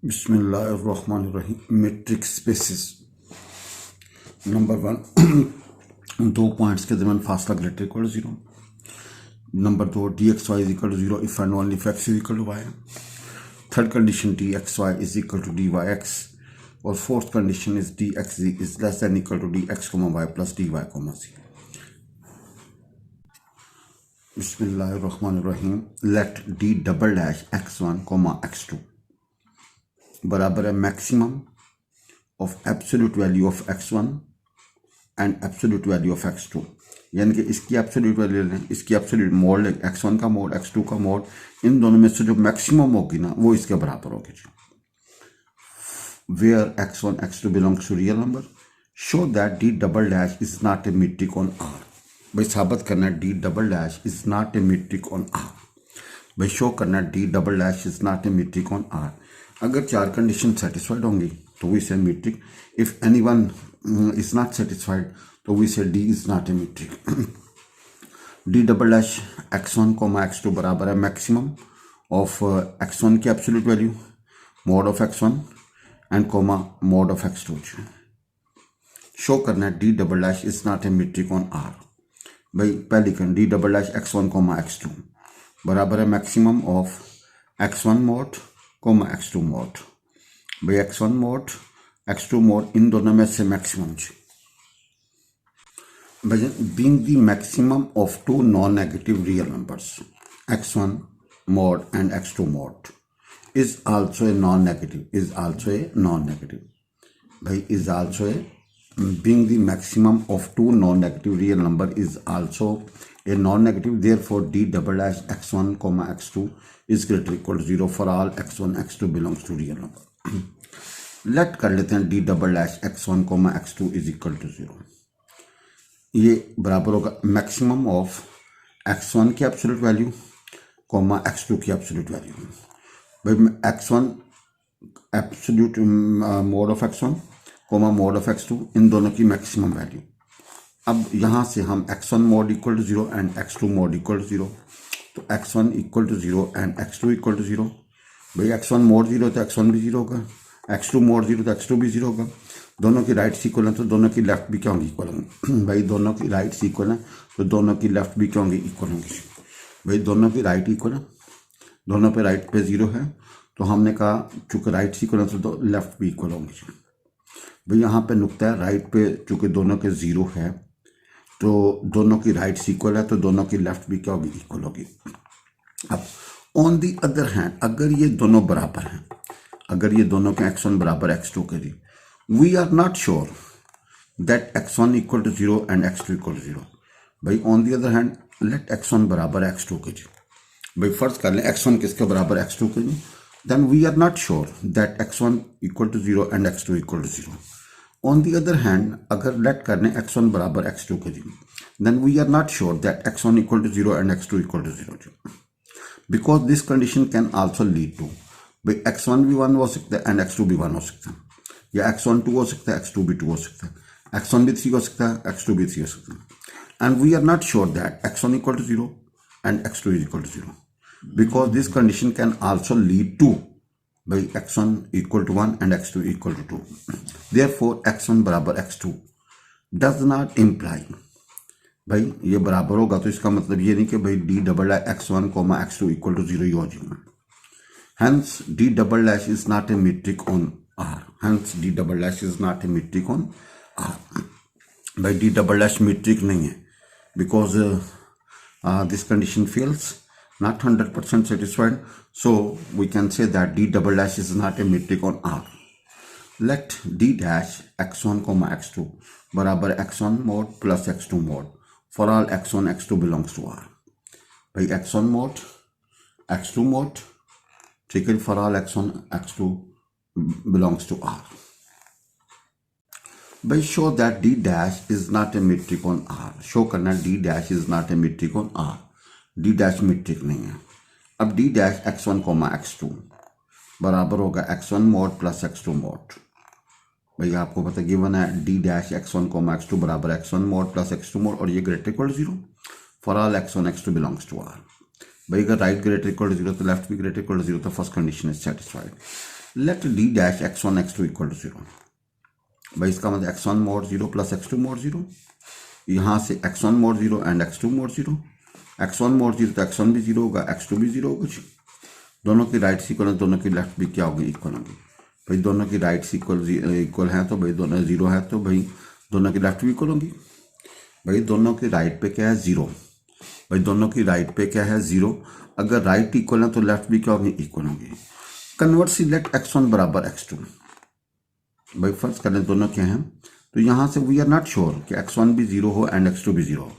बिस्मिल्लाहिर्रहमानिर्रहीम। Matrix spaces number 1 दो points के दरमियान फासला greater equal to 0। Number 2 d x y is equal to 0 if and only if x is equal to y. Third condition d x y is equal to d y x. और fourth condition is d x is less than equal to d x comma y plus d y comma c. बिस्मिल्लाहिर्रहमानिर्रहीम। Let d double dash x1 coma x2 बराबर है maximum of absolute value of x1 and absolute value of x2। यानी कि इसकी absolute value लें, इसकी absolute mode लें, x1 का मोड x2 का मोड, इन दोनों में से जो मैक्सिमम होगी ना वो इसके बराबर होगी जी। Where x1 x2 belongs to real number, show that d double dash is not a metric on R. भाई साबित करना है D double dash is not a metric on R. भाई शो करना है D double dash is not a metric on R. अगर चार condition satisfied होंगी तो we say metric. If any one is not satisfied तो we say d is not a metric. D double dash x1 coma x2 बराबर है maximum of x1 की absolute value mod of x1 and comma mod of x2। Show करना है D double dash is not a metric on R. भाई पहली condition D double dash x1 coma x2 बराबर है maximum of x1 mod comma x2 mod. भाई x1 mode x2 mode in दोनों में से मैक्सिमम भाई being the maximum of two non negative real numbers x1 mod and x2 mod is also a non negative भाई is also a being the maximum of two non-negative real number is also a non-negative, therefore d double dash x1 comma x2 is greater equal to 0 for all x1 x2 belongs to real number। let कर लेते हैं d double dash x1 comma x2 is equal to 0। ये बराबर होगा maximum of x1 की absolute value coma x2 की absolute value. भाई x1 absolute mod of x1 comma mod of x2 इन दोनों की मैक्सिमम वैल्यू। अब यहाँ से हम x1 mod equal to 0 and x2 mod equal to 0, तो x1 equal to 0 and x2 equal to 0। भाई x1 मोड 0 तो x1 भी 0 होगा, x2 मोड 0 तो x2 भी 0 होगा। दोनों की राइट इक्वल है तो दोनों की लेफ्ट भी क्या होंगी इक्वल होंगी। भाई दोनों की राइट इक्वल है तो दोनों की लेफ्ट भी क्या होंगी इक्वल होंगी। भाई दोनों की राइट इक्वल है, दोनों पे राइट पे 0 है तो हमने कहा चूँकि राइट इक्वल है तो लेफ्ट भी इक्वल होंगी। भाई यहाँ पे नुक्ता है राइट पे चूँकि दोनों के 0 है तो दोनों की राइट इक्वल है तो दोनों की लेफ्ट भी क्या होगी इक्वल होगी। अब ऑन दी अदर हैंड अगर ये दोनों बराबर हैं, अगर ये दोनों के x1 बराबर x2 के जी, we are not sure that x1 equal to 0 and x2 equal to 0। भाई on the other hand let x1 बराबर x2 के जी। भाई फर्ज कर लें x1 किसके बराबर x2 के जी, then we are not sure that x1 equal to 0 and x2 equal to 0। On the other hand अगर let करने x1 बराबर x2 के जी, then we are not sure that x1 equal to 0 and x2 equal to 0 because this condition can also lead to भाई x1 भी 1 हो सकता है and x2 भी 1 हो सकता है, या x1 2 हो सकता है x2 भी 2 हो सकता है, x1 भी 3 हो सकता है x2 भी 3 हो सकता है। and we are not sure that x1 equal to 0 and x2 is equal to 0 because this condition can also lead to by x1 equal to 1 and x2 equal to 2। therefore x1 बराबर x2 does not imply भाई ये बराबर होगा तो इसका मतलब ये नहीं कि भाई d double dash x1 coma x2 equal to 0 ही हो जाएगा। hence d double dash is not a metric on r। hence d double dash is not a metric on r। भाई d डबल डैश metric नहीं है because this condition fails, not 100% satisfied, so we can say that d double dash is not a metric on R। let d dash x1 comma x2 बराबर x1 mod plus x2 mod for all x1 x2 belongs to R। भाई x1 mod x2 mod ठीक है for all x1 x2 belongs to R। भाई show that d dash is not a metric on R। show करना d dash is not a metric on R, d dash metric नहीं है। अब d dash x1 coma x2 बराबर होगा x1 mode plus x2 mod. भाई आपको पता given है d dash x1 coma x2 बराबर x1 mode plus x2 mod और ये greater equal to 0 for all x1 x2 belongs to R। भाई अगर राइट ग्रेटर इक्वल टू 0 तो लेफ्ट भी ग्रेटर इक्वल टू 0 तो first condition is satisfied. Let D dash x1 x2 equal to 0। भाई इसका मतलब x1 mod 0 plus x2 mod 0, यहाँ से x1 mod 0 and x2 mod 0। x1 mod 0 तो x1 भी 0 होगा, x2 भी 0 होगा। दोनों की राइट इक्वल है, दोनों की लेफ्ट भी क्या होगी, इक्वल होगी। भाई दोनों की राइट इक्वल हैं तो भाई दोनों 0 है, तो भाई दोनों की लेफ्ट भी इक्वल होंगी। भाई दोनों की राइट पे क्या है, 0। भाई दोनों की राइट पे क्या है, 0। अगर राइट इक्वल है तो लेफ्ट भी क्या होगी, इक्वल होगी। कन्वर्ट सिलेक्ट x1 बराबर x2। भाई फर्ज करें दोनों क्या हैं, तो यहाँ से वी आर नॉट श्योर कि x1 भी 0 हो एंड x2 भी 0 हो।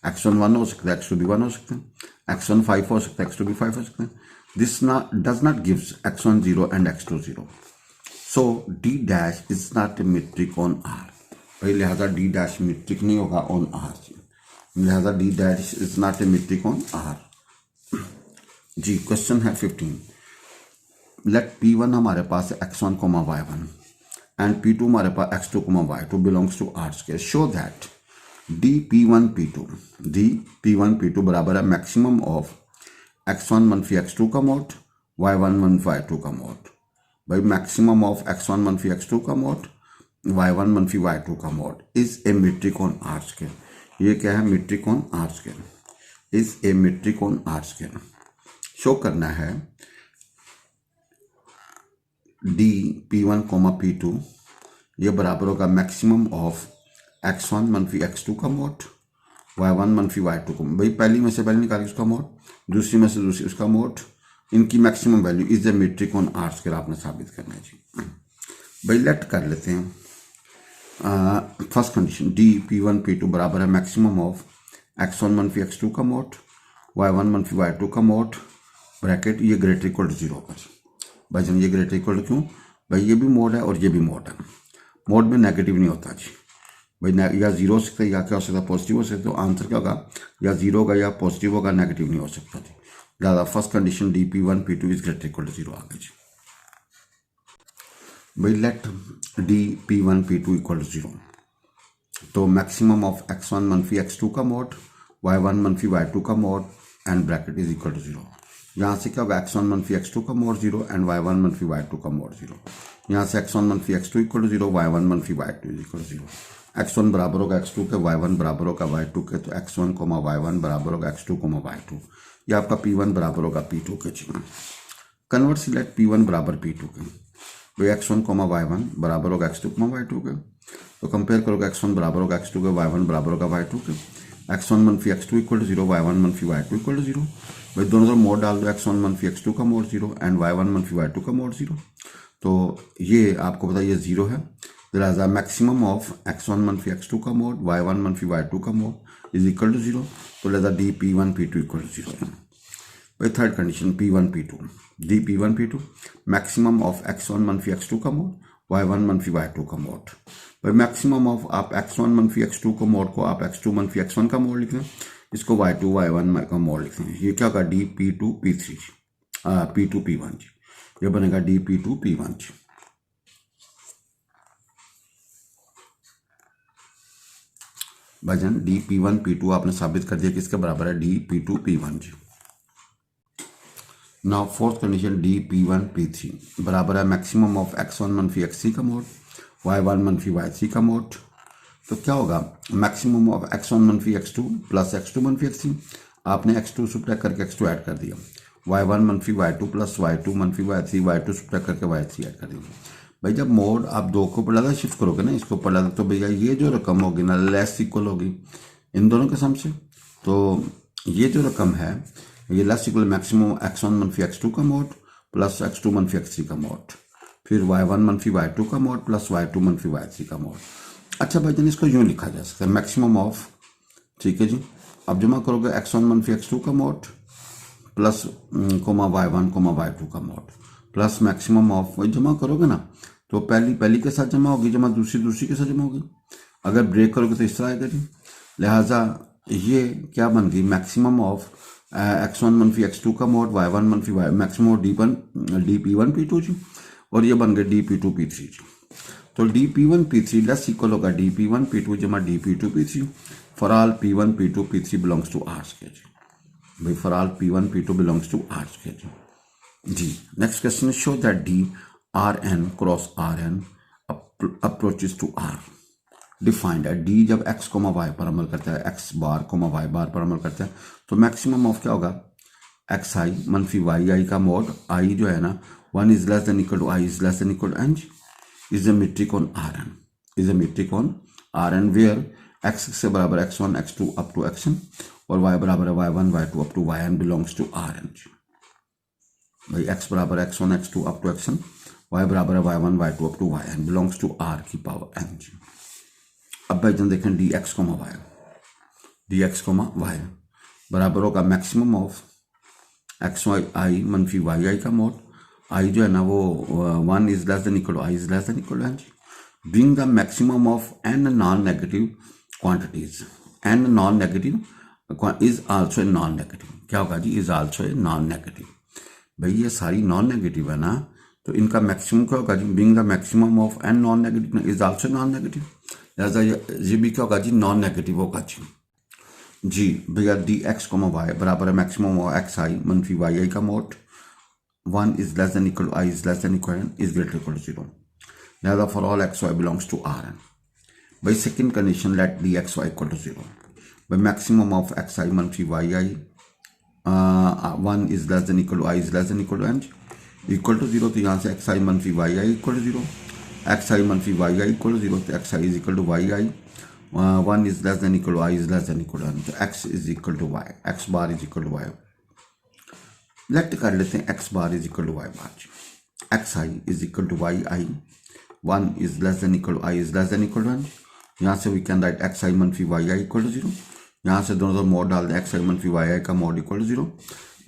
x1 1 हो सकता है, x2 भी 1 हो सकते हैं, x1 5 हो सकता है, x2 भी 5 हो सकते हैं। This does not gives x1 0 and x2 0। So d dash is not a metric on R। भाई लिहाजा d डैश मेट्रिक नहीं होगा ऑन R जी, लिहाजा d dash is not a metric on R जी। क्वेश्चन है 15। लेट P1 हमारे पास है x1, y1 एंड P2 हमारे पास x2, y2 belongs to R square. Show that d P1 P2 बराबर है मैक्सिमम ऑफ x1 मनफी x2 का मोड, y1 मनफी y2 का मोड। भाई मैक्सिमम ऑफ x1 मनफी x2 का मोड, y1 मनफी y2 का mod is a metric on R square. ये क्या है, metric on R square, is a metric on R square. Show करना है d P1 P2 ये बराबर होगा मैक्सिमम ऑफ x1 मनफी x2 का मोड, y1 मनफी y2 का। भाई पहली में से पहले निकालिए उसका मोड, दूसरी में से दूसरी उसका मोड, इनकी maximum value is a metric on R square आपने साबित करना है जी। भाई लेट कर लेते हैं first condition d P1 P2 बराबर है मैक्सिमम ऑफ x1 मनफी x2 का मोड, y1 मनफी y2 का मोड, ब्रैकेट ये ग्रेटर इक्वल टू 0 होगा। भाई जन ये ग्रेटर इक्वल टू क्यों, भाई ये भी मोड है और ये भी मोड है, मोड में नेगेटिव नहीं होता जी। भाई या 0 हो सकता है या क्या हो सकता है, पॉजिटिव हो सकता है। तो आंसर क्या होगा, या 0 होगा या पॉजिटिव होगा, नेगेटिव नहीं हो सकता जी। ज़्यादा first condition d P1 P2 is greater equal to 0 आ गई जी। भाई late d P1 P2 equal to 0, तो मैक्सिमम ऑफ x1 मनफी x2 का मोड, y1 मनफी y2 का mod and bracket is equal to 0। यहाँ से क्या होगा, x1 मनफी x2 का मोड 0 एंड y1 मनफी y2 का मोड 0। यहाँ से x1 मनफी x2 इक्वल टू 0, y1 मनफी y2 इक्वल टू 0। x1 बराबर होगा x2 के, y1 बराबर होगा y2 के, तो x1 y1 बराबर होगा x2 y2। ये आपका P1 बराबर होगा P2 के जी। कन्वर्ट सिलेक्ट P1 बराबर P2 के। भाई x1 y1 बराबर होगा x2 y2 के, तो कंपेयर करोगे x1 बराबर होगा x2 के, y1 बराबर होगा y2 के। x1 मनफी x2 इक्वल टू 0, y1 मनफी y2 इक्वल टू 0। भाई दोनों तरफ मोड डाल दो, x1 मनफी x2 का मोड 0 एंड y1 मनफी y2 का मोड 0। तो ये आपको पता ये 0 है, लिहाजा मैक्सिमम ऑफ x1 मनफी x2 का मोड, y1 मनफी y2 का मोड इज इक्वल टू 0। तो लिहाजा d P1 P2 equal to 0 है। भाई third condition P1 P2, d P1 P2 maximum of x1 मनफी x2 का मोड, y1 मनफी y2 का मोड। भाई मैक्सिमम ऑफ आप x1 मनफी x2 को मोड को आप x2 मनफी x1 का मोड लिख लें, इसको y2 y1 का मोड लिख लें। ये क्या होगा, d P2 P3 P2 P1 जी। ये बनेगा d P2 P1 जी। भाईजान d P1 P2 आपने साबित कर दिया किसके बराबर है, d P2 P1 जी। Now fourth condition d P1 P3 बराबर है मैक्सिमम ऑफ x1 मनफी x3 का मोड, y1 मनफी y3 का मोड। तो क्या होगा, मैक्सिमम ऑफ x1 मनफी x2 प्लस x2 मनफी x3, आपने x2 सब्ट्रैक्ट करके x2 ऐड कर दिया, y1 मनफी y2 प्लस y2 मनफी y3, y2 सब्ट्रैक्ट करके y3 ऐड कर दिया। भाई जब मोड आप 2 को ऊपर ज़्यादा शिफ्ट करोगे ना, इसको ऊपर ज़्यादा, तो भैया ये जो रकम होगी ना लेस इक्वल होगी इन दोनों के सम से। तो ये जो रकम है ये लेस इक्वल मैक्सिमम x1 मनफी x2 का मोड प्लस x2 मनफी x3 का मोड, फिर y1 मनफी y2 का मोड प्लस y2 मनफी y3 का मोड। अच्छा भाई जान इसको यूँ लिखा जा सकता है मैक्सिमम ऑफ, ठीक है जी। अब जमा करोगे x1 मनफी x2 का मोड प्लस y1 y2 का मोड प्लस मैक्सिमम ऑफ, वही जमा करोगे ना तो पहली के साथ जमा होगी, जमा दूसरी के साथ जमा होगी। अगर ब्रेक करोगे तो इस तरह आएगा जी। लिहाजा ये क्या बन गई, मैक्सिमम ऑफ x1 मनफी x2 का मोड, y1 मनफी मैक्सिमम d P1 P2 जी, और ये बन गए d P2 P3 जी। तो d P1 P3 less equal होगा d P1 P2 जमा d P2 P3 for all P1 P2 P3 belongs to R square जी। भाई for all P1 P2 belongs to R square जी। Next question, show that d R n cross R n approaches to R defined है। D जब x comma y पर अमल करता है, x bar comma y bar पर अमल करता है, तो मैक्सिमम ऑफ क्या होगा, एक्स आई मनफी वाई आई का मोड, आई जो है ना 1 is less than equal to I is less than equal to N is a metric on R N, is a metric on R N where X से बराबर x1 x2 up to xn और y बराबर है y1 y2 up to yn belongs to R N. भाई x बराबर x1 x2 up to xn, y बराबर है y1 y2 up to yn belongs to r की पावर n। अब भाई जन देखें डी एक्स कोमा वाई बराबर होगा मैक्सिमम ऑफ एक्स वाई आई मनफी वाई आई का मोड, आई जो है ना वो 1 is less than equal to I is less than equal to n. Bring the maximum of n non negative quantities, n non negative is also a non negative, क्या होगा जी, is also a non negative. भाई ये सारी non negative है ना, तो इनका मैक्सिमम क्या होगा जी, bring the maximum of n non negative is also non negative, लिहाजा ये भी क्या होगा जी, नॉन नेगेटिव होगा जी। भैया डी एक्स कोमा वाई बराबर है मैक्सिमम ऑफ एक्स आई मनफी वाई आई का mod, 1 is less than equal to I is less than equal n is greater equal to 0, लिहाजा for all x y belongs to R N. भाई second condition let d x y equal to 0, भाई maximum of x आई मनफी Y i 1 is less than equal to I is less than equal to n equal to 0, तो यहाँ से x आई मनफी Y i equal to 0, x आई मनफी Y i equal to 0, तो x i is equal to y i 1 is less than equal to I is less than equal to n, तो x is equal to y, x bar is equal to y. Let कर लेते हैं x bar is equal to y bar, x i is equal to y i 1 is less than equal to I is less than equal to N, यहाँ से we can write X आई मनफी Y i equal to 0, यहाँ से दोनों mode डाल दें, x आई मनफी Y i का mod equal to 0,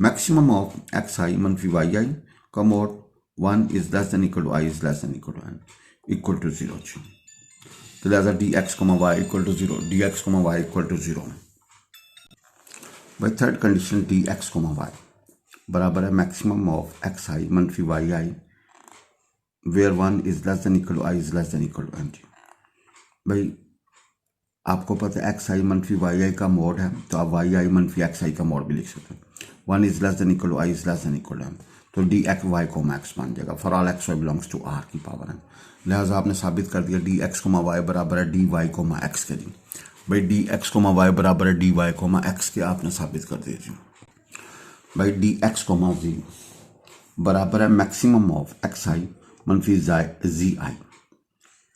maximum of x आई मनफी वाई आई का mod 1 is less than equal to I is less than equal to n equal to 0। तो लिहाजा d x comma y equal to 0, d x comma y equal to 0। भाई third condition d x comma y बराबर है maximum of x आई मनफी Y i where 1 is less than equal to I is less than equal to N. भाई आपको पता है x आई मनफी Y i का मोड है, तो आप वाई आई मनफी एक्स आई का मोड भी लिख सकते हैं, 1 is less than equal to I is less than equal to n, तो d x y comma x बन जाएगा for all x y belongs to R की पावर एन। लिहाजा आपने साबित कर दिया डी एक्स कोमा वाई बराबर है डी वाई कोमा एक्स के जी। भाई डी एक्स कोमा वाई बराबर है डी वाई कोमा एक्स के आपने साबित कर दिया जी। भाई डी एक्स कोमा जी बराबर है मैक्सिमम ऑफ एक्स आई मनफी जी I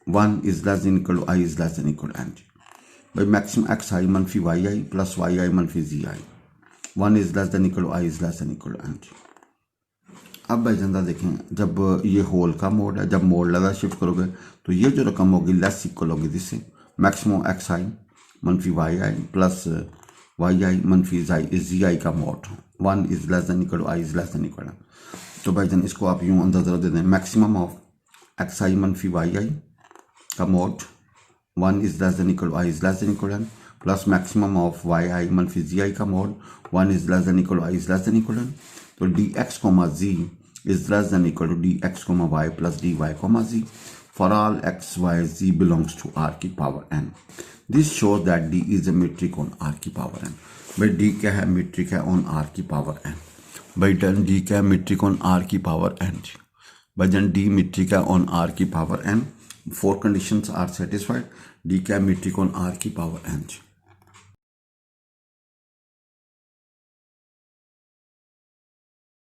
1 is less than equal to I is less than equal to N. भाई मैक्सिमम एक्स आई मनफी वाई आई प्लस वाई आई मनफी जी I 1 is less than equal to I is less than equal to N. अब भाई जनता देखें, जब ये whole का mode है, जब मोड लगा शिफ्ट करोगे तो ये जो रकम होगी लेस इक्वल होगी जिससे मैक्सिमम एक्स आई मनफी वाई आई प्लस वाई आई मनफी जी आई का mod 1 is less than equal to I is less than equal. तो भाई जन इसको आप यूँ अंदर दे दें, मैक्सिमम ऑफ एक्स आई मनफी वाई आई का mod 1 is less than equal to I is less than equal plus maximum of y आई मनफी जी आई का mod 1 is less than equal to I is less than equal. तो d x comma z is less than equal to dx comma y plus dy comma z for all x, y, z belongs to r की power n. This shows that d is a metric on r की power n. भाई d क्या है, metric है on r की power n. भाई done d क्या है, metric on r की power n। भाई जन d metric है on r की power n, 4 conditions are satisfied, d क्या है, metric on r की power n।